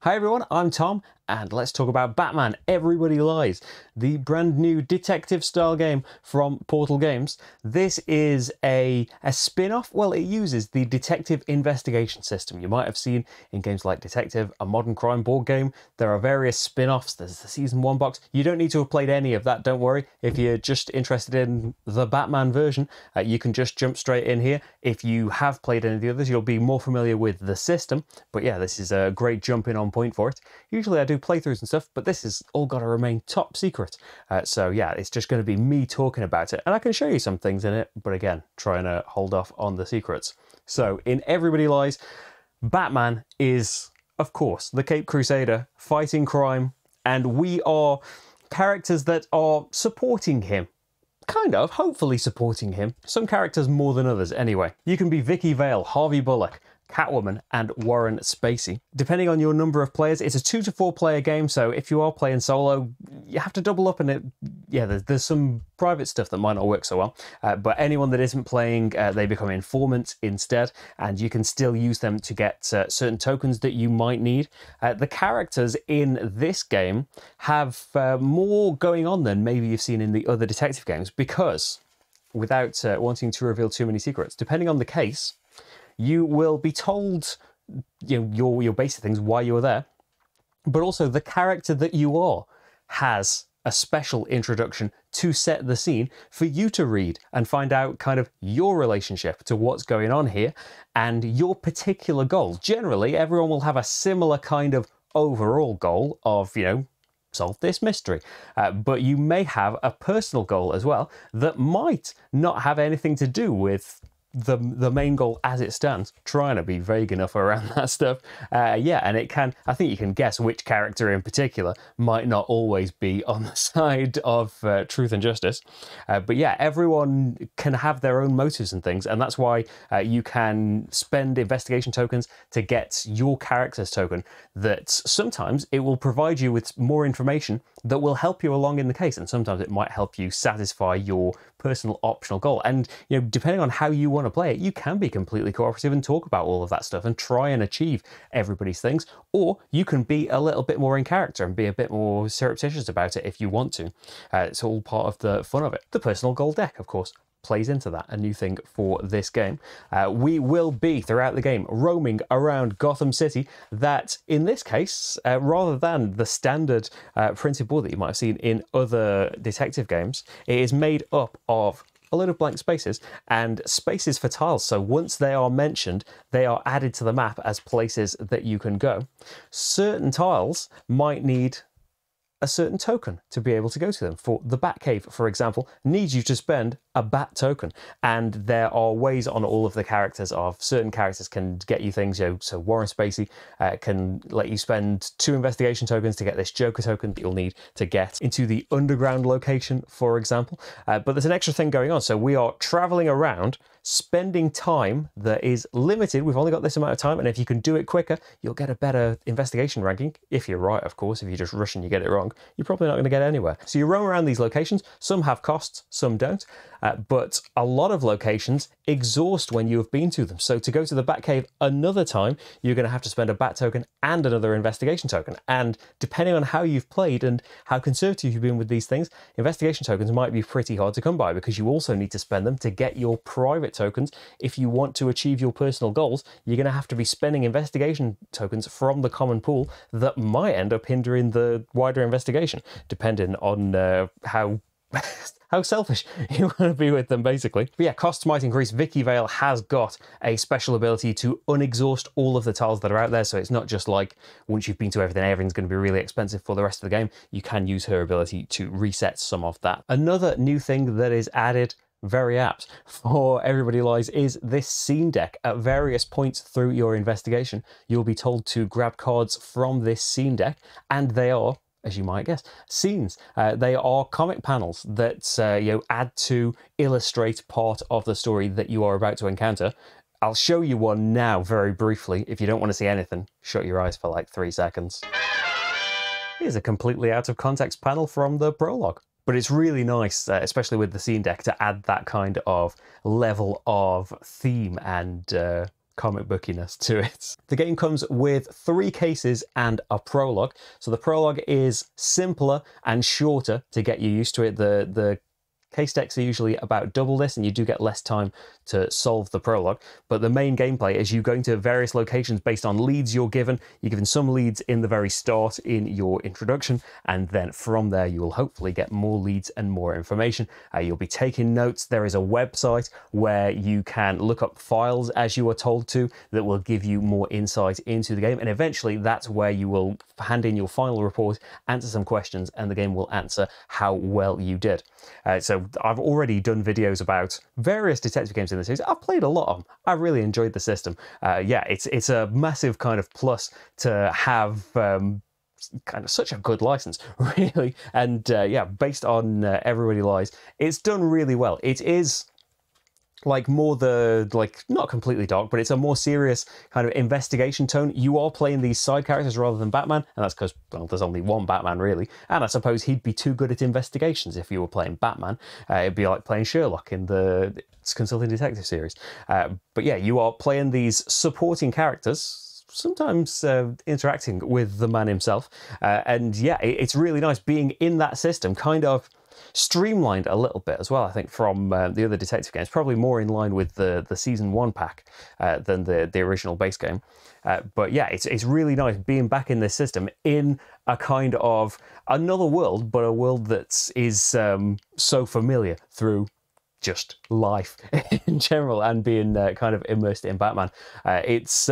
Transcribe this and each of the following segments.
Hi everyone, I'm Tom, and let's talk about Batman Everybody Lies, the brand new detective style game from Portal Games. This is a spin-off. Well, it uses the detective investigation system you might have seen in games like Detective, a modern crime board game. There are various spin-offs. There's the Season 1 box. You don't need to have played any of that, don't worry. If you're just interested in the Batman version, you can just jump straight in here. If you have played any of the others, you'll be more familiar with the system. But yeah, this is a great jumping on point for it. Usually I do playthroughs and stuff, but this has all got to remain top secret. So yeah, it's just going to be me talking about it. And I can show you some things in it, but again, trying to hold off on the secrets. So in Everybody Lies, Batman is, of course, the Caped Crusader fighting crime, and we are characters that are supporting him. Kind of, hopefully supporting him. Some characters more than others anyway. You can be Vicky Vale, Harvey Bullock, Catwoman and Warren Spacey. Depending on your number of players, it's a 2 to 4 player game, so if you are playing solo, you have to double up in it. Yeah, there's some private stuff that might not work so well, but anyone that isn't playing, they become informants instead, and you can still use them to get certain tokens that you might need. The characters in this game have more going on than maybe you've seen in the other detective games, because without wanting to reveal too many secrets, depending on the case, you will be told, you know, your basic things, why you're there, but also the character that you are has a special introduction to set the scene for you to read and find out kind of your relationship to what's going on here and your particular goal. Generally, everyone will have a similar kind of overall goal of, you know, solve this mystery. But you may have a personal goal as well that might not have anything to do with the main goal as it stands, trying to be vague enough around that stuff. Yeah, and it can, I think you can guess which character in particular might not always be on the side of truth and justice. But yeah, everyone can have their own motives and things, and that's why you can spend investigation tokens to get your character's token, that sometimes it will provide you with more information that will help you along in the case, and sometimes it might help you satisfy your personal optional goal. And you know, depending on how you want to play it, you can be completely cooperative and talk about all of that stuff and try and achieve everybody's things, or you can be a little bit more in character and be a bit more surreptitious about it if you want to. It's all part of the fun of it. The personal goal deck, of course, plays into that, a new thing for this game. We will be, throughout the game, roaming around Gotham City, that in this case, rather than the standard printed board that you might have seen in other detective games, it is made up of a load of blank spaces and spaces for tiles. So once they are mentioned, they are added to the map as places that you can go. Certain tiles might need a certain token to be able to go to them. For the Batcave, for example, needs you to spend a bat token, and there are ways on all of the characters of certain characters can get you things, you know, so Warren Spacey can let you spend 2 investigation tokens to get this Joker token that you'll need to get into the underground location, for example. But there's an extra thing going on, so we are traveling around, spending time that is limited. We've only got this amount of time, and if you can do it quicker, you'll get a better investigation ranking. If you're right, of course. If you just rush and you get it wrong, you're probably not going to get anywhere. So you roam around these locations. Some have costs, some don't. But a lot of locations exhaust when you have been to them. So to go to the Batcave another time, you're going to have to spend a bat token and another investigation token. And depending on how you've played and how conservative you've been with these things, investigation tokens might be pretty hard to come by, because you also need to spend them to get your private tokens. If you want to achieve your personal goals, you're going to have to be spending investigation tokens from the common pool that might end up hindering the wider investigation, depending on how selfish you want to be with them, basically. But yeah, costs might increase. Vicky Vale has got a special ability to unexhaust all of the tiles that are out there, so it's not just like once you've been to everything, everything's going to be really expensive for the rest of the game. You can use her ability to reset some of that. Another new thing that is added, very apt for Everybody Lies, is this scene deck. At various points through your investigation, you'll be told to grab cards from this scene deck, and they are, as you might guess, scenes. They are comic panels that you know, add to illustrate part of the story that you are about to encounter. I'll show you one now very briefly. If you don't want to see anything, shut your eyes for like 3 seconds. Here's a completely out of context panel from the prologue. But it's really nice, especially with the scene deck, to add that kind of level of theme and comic bookiness to it. The game comes with 3 cases and a prologue. So the prologue is simpler and shorter to get you used to it. The case decks are usually about double this, and you do get less time to solve the prologue. But the main gameplay is you going to various locations based on leads you're given. You're given some leads in the very start in your introduction, and then from there you will hopefully get more leads and more information. You'll be taking notes. There is a website where you can look up files as you are told to that will give you more insight into the game, and eventually that's where you will hand in your final report, answer some questions, and the game will answer how well you did. So I've already done videos about various detective games in the series. I've played a lot of them. I really enjoyed the system. Yeah, it's a massive kind of plus to have kind of such a good license, really. And yeah, based on Everybody Lies, it's done really well. It is like more not completely dark, but it's a more serious kind of investigation tone. You are playing these side characters rather than Batman, and that's because, well, there's only one Batman really, and I suppose he'd be too good at investigations if you were playing Batman. It'd be like playing Sherlock in the Consulting Detective series. But yeah, you are playing these supporting characters, sometimes interacting with the man himself, and yeah, it's really nice being in that system, kind of streamlined a little bit as well, I think, from the other detective games, probably more in line with the season 1 pack than the original base game. But yeah, it's really nice being back in this system in a kind of another world, but a world that is so familiar through just life in general, and being kind of immersed in Batman. It's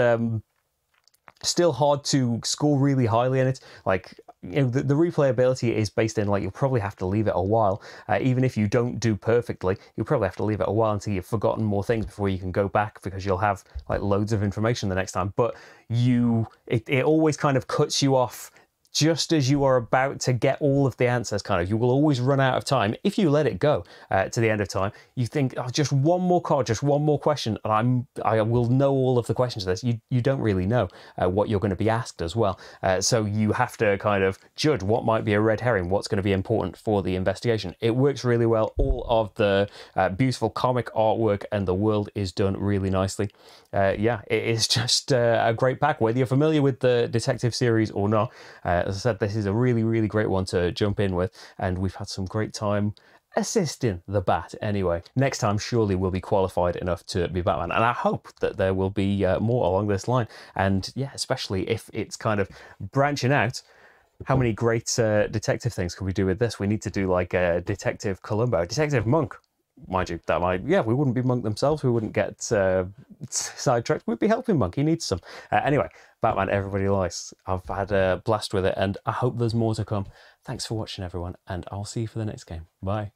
still hard to score really highly in it. Like, you know, the replayability is based in, like, you'll probably have to leave it a while. Even if you don't do perfectly, you'll probably have to leave it a while until you've forgotten more things before you can go back, because you'll have like loads of information the next time. But it always kind of cuts you off just as you are about to get all of the answers. Kind of, you will always run out of time if you let it go to the end of time. You think, oh, just one more card, just one more question, and I will know all of the questions to this. You don't really know what you're going to be asked as well. So you have to kind of judge what might be a red herring, what's going to be important for the investigation. It works really well. All of the beautiful comic artwork and the world is done really nicely. Yeah, it is just a great pack, whether you're familiar with the detective series or not. As I said, this is a really, really great one to jump in with, and we've had some great time assisting the Bat anyway. Next time, surely we'll be qualified enough to be Batman, and I hope that there will be more along this line. And yeah, especially if it's kind of branching out, how many great detective things could we do with this? We need to do like a Detective Columbo, Detective Monk. Mind you, that might, yeah, we wouldn't be Monk themselves, we wouldn't get sidetracked, we'd be helping Monk, he needs some. Anyway, Batman Everybody Lies. I've had a blast with it, and I hope there's more to come. Thanks for watching, everyone, and I'll see you for the next game. Bye.